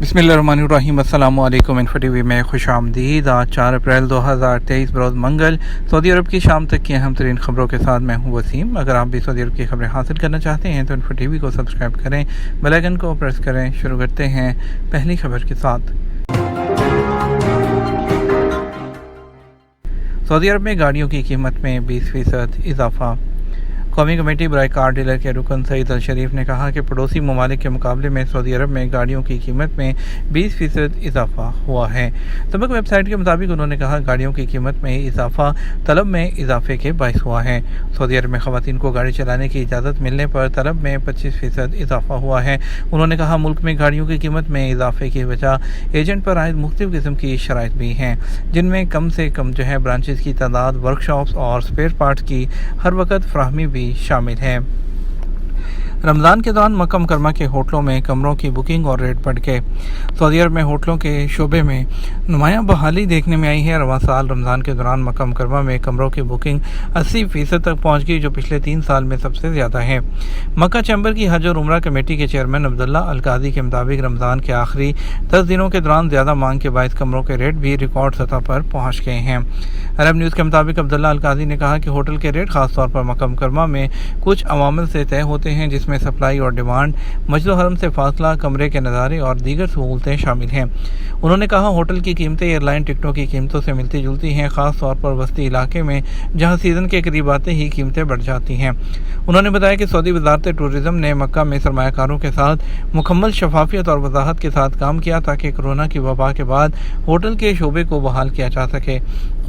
बिस्मिल्लाहिर्रहमानिर्रहीम। अस्सलामु अलैकुम। इन्फो टीवी में खुश आमदीद। आज 4 अप्रैल 2023 बरोज़ मंगल सऊदी अरब की शाम तक की अहम तरीन खबरों के साथ मैं हूँ वसीम। अगर आप भी सऊदी अरब की खबरें हासिल करना चाहते हैं तो इन्फो टीवी को सब्सक्राइब करें, बेल आइकन को प्रेस करें। शुरू करते हैं पहली खबर के साथ। सऊदी अरब में गाड़ियों की कीमत में 20% इजाफा। कौमी कमेटी बराए कार डीलर के रुकन सईद अल शरीफ ने कहा कि पड़ोसी ममालिक के मुकाबले में सऊदी अरब में गाड़ियों की कीमत में 20% इजाफा हुआ है। सबक वेबसाइट के मुताबिक उन्होंने कहा गाड़ियों की कीमत में इजाफा तलब में इजाफे के बायस हुआ है। सऊदी अरब में ख़वातीन को गाड़ी चलाने की इजाज़त मिलने पर तलब में 25% इजाफा हुआ है। उन्होंने कहा मुल्क में गाड़ियों की कीमत में इजाफे की वजह एजेंट पर आयद मुख्तलिफ किस्म की शराइत भी हैं, जिनमें कम से कम ब्रांचेस की तादाद, वर्कशॉप्स और स्पेयर पार्ट्स की हर वक्त फराहमी भी शामिल है। रमज़ान के दौरान मक्का मुकरमा के होटलों में कमरों की बुकिंग और रेट बढ़ गए। सऊदी अरब में होटलों के शोबे में नुमायां बहाली देखने में आई है। रवां साल रमज़ान के दौरान मक्का मुकरमा में कमरों की बुकिंग 80% तक पहुंच गई, जो पिछले 3 साल में सबसे ज़्यादा है। मक्का चैम्बर की हज और उमरा कमेटी के चेयरमैन अब्दुल्ला अल कादी के मुताबिक रमज़ान के आखिरी 10 दिनों के दौरान ज़्यादा मांग के बायस कमरों के रेट भी रिकॉर्ड सतह पर पहुँच गए हैं। अरब न्यूज़ के मुताबिक अब्दुल्ला अल कादी ने कहा कि होटल के रेट खासतौर पर मक्का मुकरमा में कुछ अवामिल से तय होते हैं, जिसमें सप्लाई और डिमांड, मस्जिद हरम से फासला, कमरे के नज़ारे और दीगर सहूलतें शामिल हैं। उन्होंने कहा होटल की कीमतें एयरलाइन टिकटों की कीमतों से मिलती जुलती हैं, ख़ास तौर पर वस्ती इलाके में जहां सीज़न के करीब आते ही कीमतें बढ़ जाती हैं। उन्होंने बताया कि सऊदी वज़ारत टूरिज़्म ने मक्का में सरमायाकारों के साथ मुकम्मल शफाफियत और वजाहत के साथ काम किया ताकि कोरोना की वबा के बाद होटल के शोबे को बहाल किया जा सके।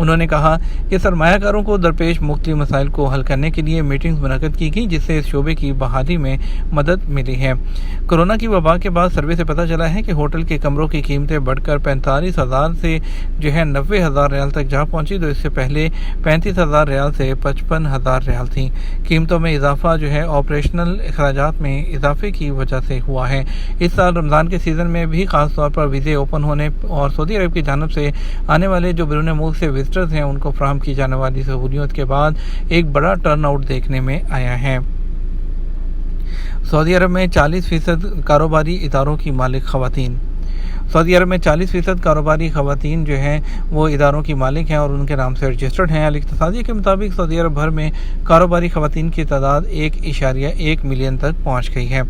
उन्होंने कहा कि सरमायाकारों को दरपेश मुख्तलिफ मसाइल को हल करने के लिए मीटिंग्स मुनक़्क़द की गई, जिससे इस शोबे की बहाली में मदद मिली है। कोरोना की वबा के बाद सर्वे से पता चला है कि होटल के कमरों की कीमतें बढ़कर 45,000 से 90,000 रियाल तक जा पहुंची, तो इससे पहले 35,000 रियाल से 55,000 रियाल थी। कीमतों में इजाफा ऑपरेशनल अखराजात में इजाफे की वजह से हुआ है। इस साल रमज़ान के सीज़न में भी खास तौर पर वीज़े ओपन होने और सऊदी अरब की जानब से आने वाले जो बैरून मुल्क से विजिटर्स हैं उनको फराहम की जाने वाली सहूलियत के बाद एक बड़ा टर्न आउट देखने में आया है। सऊदी अरब में 40% कारोबारी इदारों की मालिक ख़वातीन। सऊदी अरब में 40% कारोबारी ख़वातीन वो इदारों की मालिक हैं और उनके नाम से रजिस्टर्ड हैं। अल इक्तिसादिया के मुताबिक सऊदी अरब भर में कारोबारी ख़वातीन की तादाद 1.1 मिलियन तक पहुँच गई है।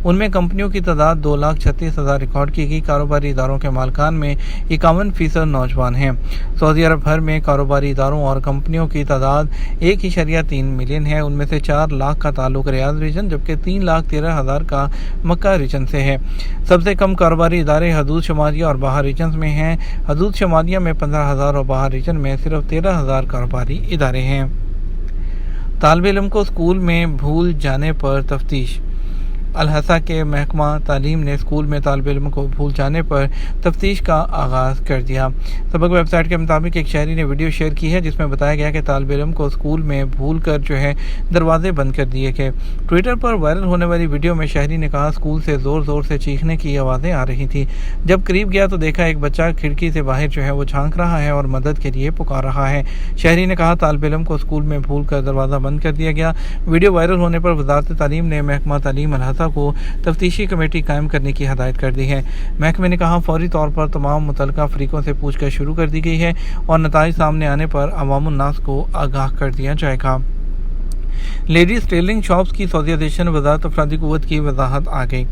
उनमें कंपनियों की तादाद 2,36,000 रिकॉर्ड की गई। कारोबारी इदारों के मालकान में 51% नौजवान हैं। सऊदी अरब भर में कारोबारी इदारों और कंपनियों की तादाद 1.3 मिलियन है। उनमें से 4 लाख का ताल्लुक रियाद रीजन, जबकि 3,13,000 का मक्का रीजन से है। सबसे कम कारोबारी इदारे हदूद शमालिया और बाहर रीजन में हैं। हदूद शमालिया में 15,000 और बाहर रीजन में सिर्फ 13,000 कारोबारी इदारे हैं। तालिब इल्म को स्कूल में भूल जाने पर तफ्तीश। अल-हसा के महकमा तालीम ने स्कूल में तालिब इल्म को भूल जाने पर तफ्तीश का आगाज़ कर दिया। सबक वेबसाइट के मुताबिक एक शहरी ने वीडियो शेयर की है जिसमें बताया गया कि तालिब इल्म को स्कूल में भूल कर दरवाजे बंद कर दिए गए। ट्विटर पर वायरल होने वाली वीडियो में शहरी ने कहा स्कूल से ज़ोर ज़ोर से चीखने की आवाज़ें आ रही थी। जब करीब गया तो देखा एक बच्चा खिड़की से बाहर वो झांक रहा है और मदद के लिए पुकार रहा है। शहरी ने कहा तालिब इल्म को स्कूल में भूल कर दरवाज़ा बंद कर दिया गया। वीडियो वायरल होने पर वज़ारत तालीम ने महकमा तालीम अल-हसा को तफ्तीशी कमेटी कायम करने की हदायत कर दी है। महकमे ने कहा फौरी तौर पर तमाम मुतल्लिका फरीकों से पूछताछ शुरू कर दी गई है और नताइज सामने आने पर अवामुन नास को आगाह कर दिया जाएगा। लेडीज़ टेलरिंग शॉप्स की सऊदीयादेशन वज़ारत अफरादी क़ुव्वत की वजाहत आ गई।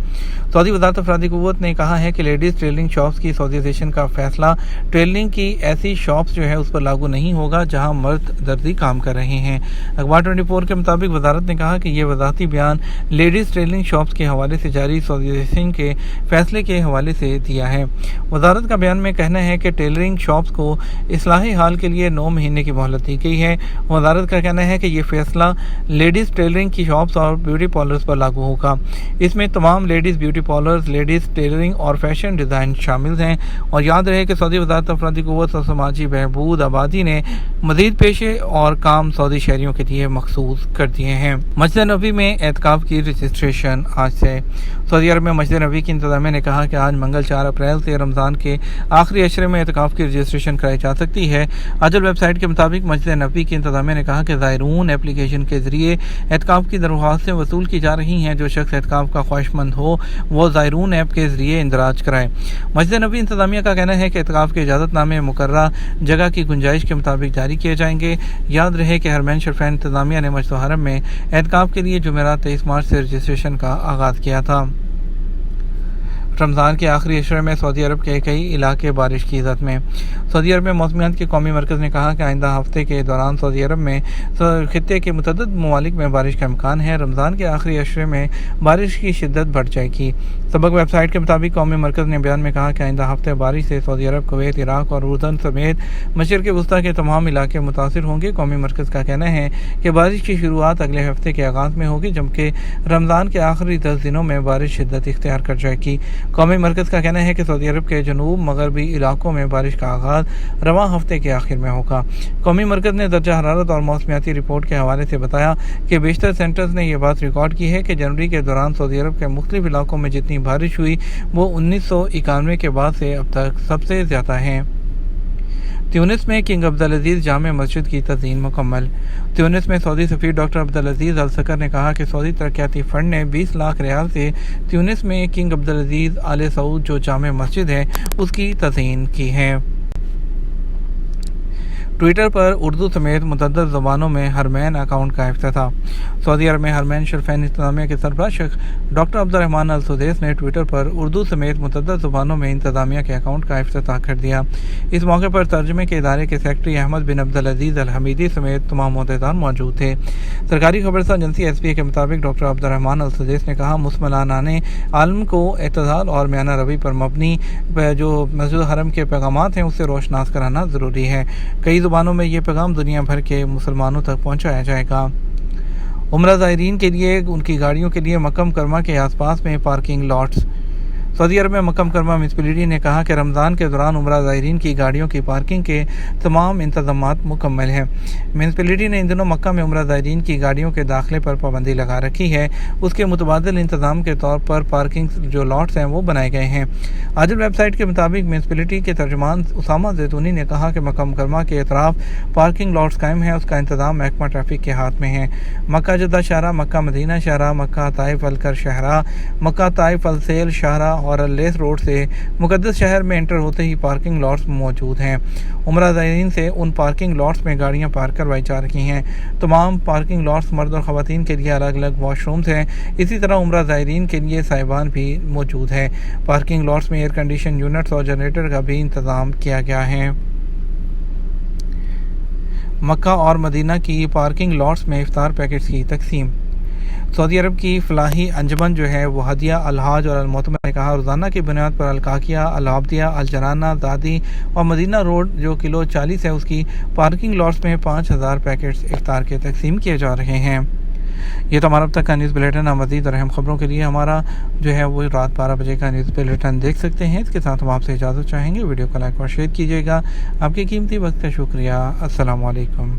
सऊदी वज़ारत अफरादी क़ुव्वत ने कहा है कि लेडीज़ टेलरिंग शॉप्स की सऊदीयादेशन का फैसला टेलरिंग की ऐसी शॉप्स उस पर लागू नहीं होगा जहां मर्द दर्जी काम कर रहे हैं। अखबार 24 के मुताबिक वज़ारत ने कहा कि यह वज़ाहती बयान लेडीज़ टेलरिंग शॉप्स के हवाले से जारी सऊदीयादेशन के फैसले के हवाले से दिया है। वज़ारत का बयान में कहना है कि टेलरिंग शॉप्स को इस्लाही हाल के लिए 9 महीने की मोहलत दी गई है। वज़ारत का कहना है कि यह फैसला लेडीज़ टेलरिंग की शॉप्स और ब्यूटी पार्लर्स पर लागू होगा। इसमें तमाम ladies beauty parlours, ladies tailoring और फैशन डिज़ाइन शामिल हैं। और याद रहे कि सऊदी वज़ारत अफरादी क़ुव्वत और समाजी बहबूद आबादी ने मज़ीद पेशे और काम सऊदी शहरियों के लिए मखसूस कर दिए हैं। मस्जिद नबी में एतकाफ़ की रजिस्ट्रेशन आज से। सऊदी अरब में मस्जिद नबी की इंतज़ामिया ने कहा कि आज मंगल 4 अप्रैल से रमज़ान के आखिरी अशरे में एतकाफ़ की रजिस्ट्रेशन कराई जा सकती है। अजल वेबसाइट के मुताबिक मस्जिद नबी की इंतज़ामिया ने कहा कि ज़ायरून एप्लीकेशन के کے ذریعے اعتکاف کی درخواستیں وصول کی جا رہی ہیں۔ جو شخص اعتکاف کا خواہشمند ہو وہ زائرون ایپ کے ذریعے اندراج کرائے۔ مسجد نبوی انتظامیہ کا کہنا ہے کہ اعتکاف کے اجازت نامے مقررہ جگہ کی گنجائش کے مطابق جاری کیے جائیں گے۔ یاد رہے کہ حرمین شریفین انتظامیہ نے مسجد الحرم میں اعتکاف کے لیے جمعرات 23 مارچ سے رجسٹریشن کا آغاز کیا تھا۔ رمضان کے آخری عشرے میں سعودی عرب کے کئی علاقے بارش کی زد میں۔ سعودی عرب میں موسمیات کے قومی مرکز نے کہا کہ آئندہ ہفتے کے دوران سعودی عرب میں خطے کے متعدد ممالک میں بارش کا امکان ہے۔ رمضان کے آخری عشرے میں بارش کی شدت بڑھ جائے گی۔ سبق ویب سائٹ کے مطابق قومی مرکز نے بیان میں کہا کہ آئندہ ہفتے بارش سے سعودی عرب، کویت، عراق اور اردن سمیت مشرق وسطیٰ کے تمام علاقے متاثر ہوں گے۔ قومی مرکز کا کہنا ہے کہ بارش کی شروعات اگلے ہفتے کے آغاز میں ہوگی، جبکہ رمضان کے آخری 10 دنوں میں بارش شدت اختیار کر جائے گی۔ قومی مرکز کا کہنا ہے کہ سعودی عرب کے جنوب مغربی علاقوں میں بارش کا آغاز رواں ہفتے کے آخر میں ہوگا۔ قومی مرکز نے درجہ حرارت اور موسمیاتی رپورٹ کے حوالے سے بتایا کہ بیشتر سینٹرز نے یہ بات ریکارڈ کی ہے کہ جنوری کے دوران سعودی عرب کے مختلف علاقوں میں جتنی بارش ہوئی وہ 1991 کے بعد سے اب تک سب سے زیادہ ہے۔ تیونس میں کنگ عبدالعزیز جامع مسجد کی تزئین مکمل۔ تیونس میں سعودی سفیر ڈاکٹر عبدالعزیز السکر نے کہا کہ سعودی ترقیاتی فنڈ نے 20 لاکھ ریال سے تیونس میں کنگ عبدالعزیز آل سعود جو جامع مسجد ہے اس کی تزئین کی ہے۔ ٹویٹر پر اردو سمیت متعدد زبانوں میں حرمین اکاؤنٹ کا افتتاح۔ سعودی عرب میں حرمین شریفین انتظامیہ کے سربراہ شیخ ڈاکٹر عبدالرحمن السدیس نے ٹویٹر پر اردو سمیت متعدد زبانوں میں انتظامیہ کے اکاؤنٹ کا افتتاح کر دیا۔ اس موقع پر ترجمے کے ادارے کے سیکرٹری احمد بن عبدالعزیز الحمیدی سمیت تمام عہدیدار موجود تھے۔ سرکاری خبررساں ایجنسی ایس پی اے کے مطابق ڈاکٹر عبدالرحمن السدیس نے کہا مسلمانان عالم کو اعتدال اور میانہ روی پر مبنی جو مسجد الحرم کے پیغامات ہیں اسے روشناس کرانا ضروری ہے۔ کئی زبانوں میں یہ پیغام دنیا بھر کے مسلمانوں تک پہنچایا جائے گا۔ عمرہ زائرین کے لیے ان کی گاڑیوں کے لیے مکہ مکرمہ کے آس پاس میں پارکنگ لاٹس۔ سعودی عرب میں مکہ مکرمہ میونسپلٹی نے کہا کہ رمضان کے دوران عمرہ زائرین کی گاڑیوں کی پارکنگ کے تمام انتظامات مکمل ہیں۔ میونسپلٹی نے ان دنوں مکہ میں عمرہ زائرین کی گاڑیوں کے داخلے پر پابندی لگا رکھی ہے۔ اس کے متبادل انتظام کے طور پر پارکنگ جو لاٹس ہیں وہ بنائے گئے ہیں۔ عاجل ویب سائٹ کے مطابق میونسپلٹی کے ترجمان اسامہ زیتونی نے کہا کہ مکہ مکرمہ کے اطراف پارکنگ لاٹس قائم ہیں، اس کا انتظام محکمہ ٹریفک کے ہاتھ میں ہے۔ مکہ جدہ شاہراہ، مکہ مدینہ شاہراہ، مکہ طائف الکر شاہراہ، مکہ طائف السیل شاہراہ اور اللیث روڈ سے مقدس شہر میں انٹر ہوتے ہی پارکنگ لاٹس موجود ہیں۔ عمرہ زائرین سے ان پارکنگ لاٹس میں گاڑیاں پارک کروائی جا رہی ہیں۔ تمام پارکنگ لاٹس مرد اور خواتین کے لیے الگ الگ واش رومز ہیں۔ اسی طرح عمرہ زائرین کے لیے سائبان بھی موجود ہے۔ پارکنگ لاٹس میں ایئر کنڈیشن یونٹس اور جنریٹر کا بھی انتظام کیا گیا ہے۔ مکہ اور مدینہ کی پارکنگ لاٹس میں افطار پیکٹس کی تقسیم۔ سعودی عرب کی فلاحی انجمن جو ہے وہ ہدیہ الحاج اور المعتمر نے کہا روزانہ کی بنیاد پر الکاکیہ، العابدیہ، الجنانہ، دادی اور مدینہ روڈ جو کلو 40 ہے اس کی پارکنگ لاٹس میں 5000 پیکٹس افطار کے تقسیم کیے جا رہے ہیں۔ یہ تو ہمارا اب تک کا نیوز بلیٹن ہے۔ مزید اور اہم خبروں کے لیے ہمارا جو ہے وہ رات 12 بجے کا نیوز بلیٹن دیکھ سکتے ہیں۔ اس کے ساتھ ہم آپ سے اجازت چاہیں گے، ویڈیو کو لائک اور شیئر کیجیے گا۔ آپ کے قیمتی وقت کا شکریہ۔ السلام علیکم۔